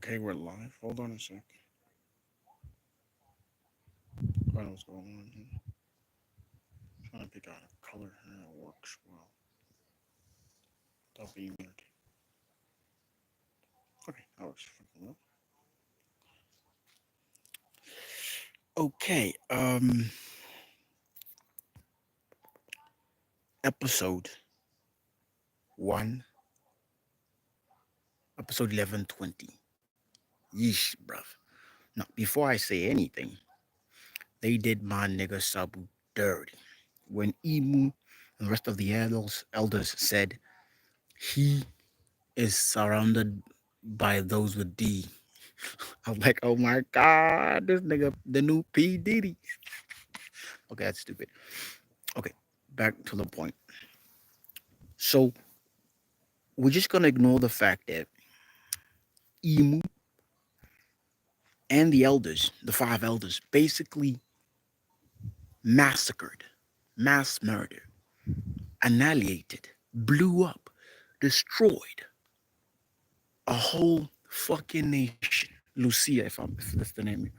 Okay, we're live. Hold on a sec. I don't know what's going on here. Trying to pick out a color here that works well. That'll be weird. Okay, that works fucking well. Okay, episode one, episode 1120. Yeesh, bruv. Now, before I say anything, they did my nigga Sabu dirty. When Emu and the rest of the elders said he is surrounded by those with D. I was like, oh my god, this nigga, the new P. Diddy. Okay, that's stupid. Okay, back to the point. So we're just gonna ignore the fact that Emu and the elders, the five elders, basically massacred, mass murdered, annihilated, blew up, destroyed a whole fucking nation. Lucia, if that's the name,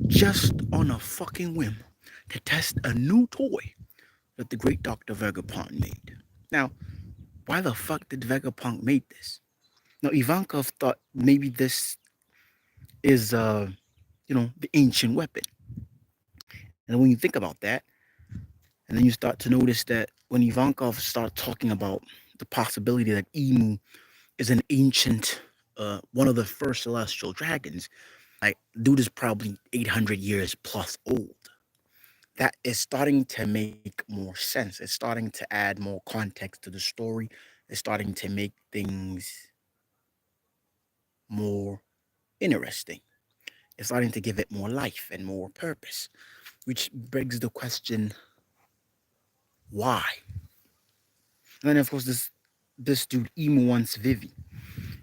just on a fucking whim to test a new toy that the great Dr. Vegapunk made. Now, why the fuck did Vegapunk make this? Now, Ivankov thought maybe this is, the ancient weapon. And when you think about that, and then you start to notice that when Ivankov started talking about the possibility that Emu is an ancient, one of the first celestial dragons, like, dude is probably 800 years plus old. That is starting to make more sense. It's starting to add more context to the story. It's starting to make things more interesting. It's starting to give it more life and more purpose, which begs the question, why? And then of course this dude Emo wants Vivi.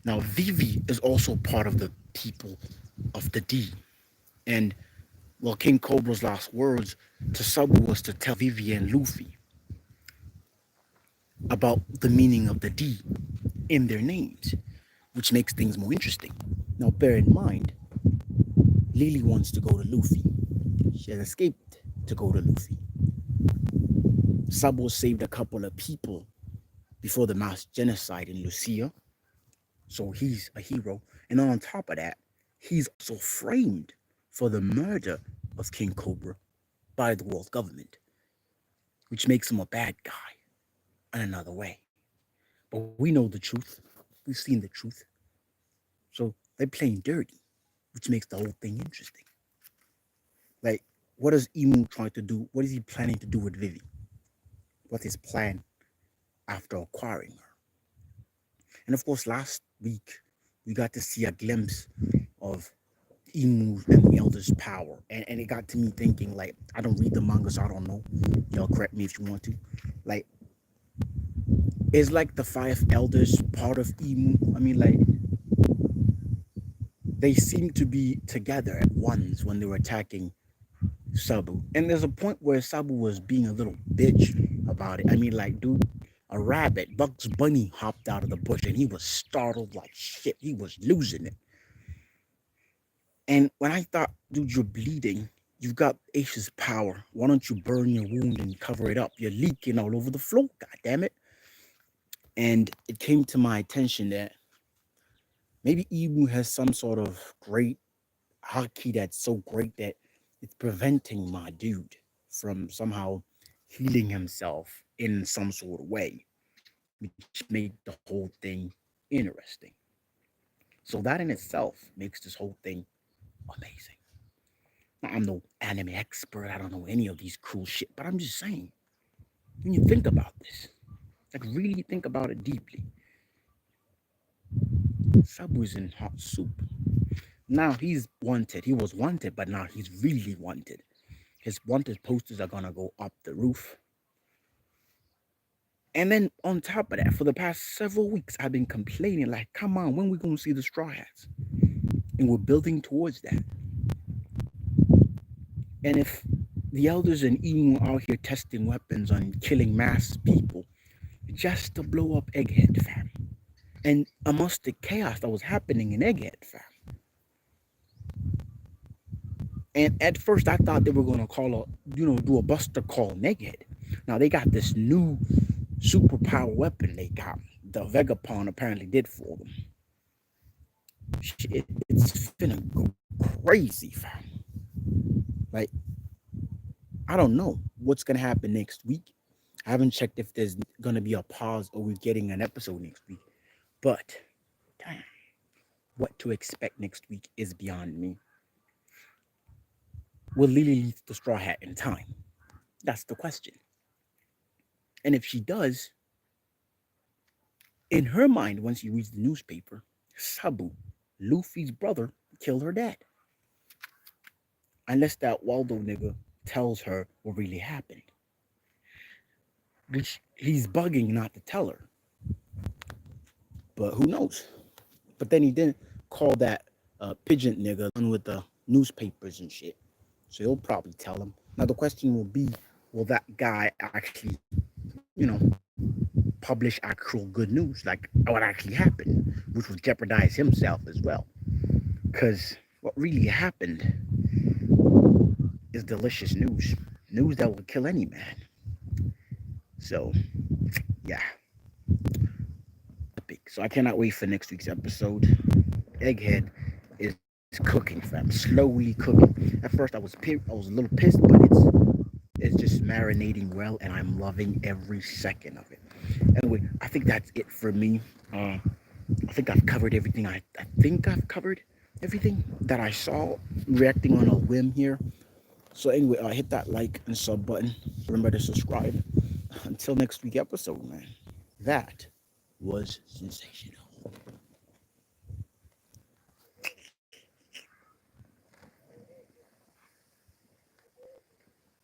Now Vivi is also part of the people of the D. And well, King Cobra's last words to Sabu was to tell Vivi and Luffy about the meaning of the D in their names, which makes things more interesting. Now bear in mind, Lily wants to go to Luffy. She has escaped to go to Luffy. Sabo saved a couple of people before the mass genocide in Lucia, so he's a hero. And on top of that, he's also framed for the murder of King Cobra by the world government, which makes him a bad guy in another way. But we know the truth. We've seen the truth. So they're playing dirty, which makes the whole thing interesting. Like, what is Emu trying to do? What is he planning to do with Vivi? What's his plan after acquiring her? And of course, last week we got to see a glimpse of Emu and the Elder's power, and it got to me thinking, like, I don't read the manga, so I don't know. Y'all correct me if you want to. Like, is like the five elders part of Emu? I mean, like, they seem to be together at once when they were attacking Sabu. And there's a point where Sabu was being a little bitch about it. I mean, like, dude, a rabbit, Bugs Bunny, hopped out of the bush and he was startled like shit. He was losing it. And when I thought, dude, you're bleeding, you've got Ace's power. Why don't you burn your wound and cover it up? You're leaking all over the floor, god damn it. And it came to my attention that maybe Ibu has some sort of great haki that's so great that it's preventing my dude from somehow healing himself in some sort of way, which made the whole thing interesting. So that in itself makes this whole thing amazing. Now, I'm no anime expert, I don't know any of these cool shit, but I'm just saying, when you think about this, like really think about it deeply, Subway's in hot soup. Now he's wanted. He was wanted, but now he's really wanted. His wanted posters are gonna go up the roof. And then on top of that, for the past several weeks, I've been complaining, like, come on, when we gonna see the straw hats? And we're building towards that. And if the elders and Emu are out here testing weapons on killing mass people just to blow up Egghead, fam. And amongst the chaos that was happening in Egghead, fam, And at first, I thought they were gonna do a Buster Call Neghead. Now they got this new superpower weapon they got. The Vegapon apparently did for them. It's finna go crazy, fam. Like, I don't know what's gonna happen next week. I haven't checked if there's gonna be a pause or we're getting an episode next week. But damn, what to expect next week is beyond me. Will Lily leave the Straw Hat in time? That's the question. And if she does, in her mind, when she reads the newspaper, Sabu, Luffy's brother, killed her dad. Unless that Waldo nigga tells her what really happened. Which he's bugging not to tell her. But who knows? But then he didn't call that pigeon nigga with the newspapers and shit. So he'll probably tell him. Now the question will be, will that guy actually, publish actual good news, like what actually happened, which would jeopardize himself as well. Because what really happened is delicious news. News that will kill any man. So, yeah, epic. So I cannot wait for next week's episode. Egghead is cooking, fam. Slowly cooking. At first, I was a little pissed, but it's just marinating well, and I'm loving every second of it. Anyway, I think that's it for me. I think I've covered everything. I think I've covered everything that I saw, reacting on a whim here. So anyway, hit that like and sub button. Remember to subscribe. Until next week episode, man. That was sensational.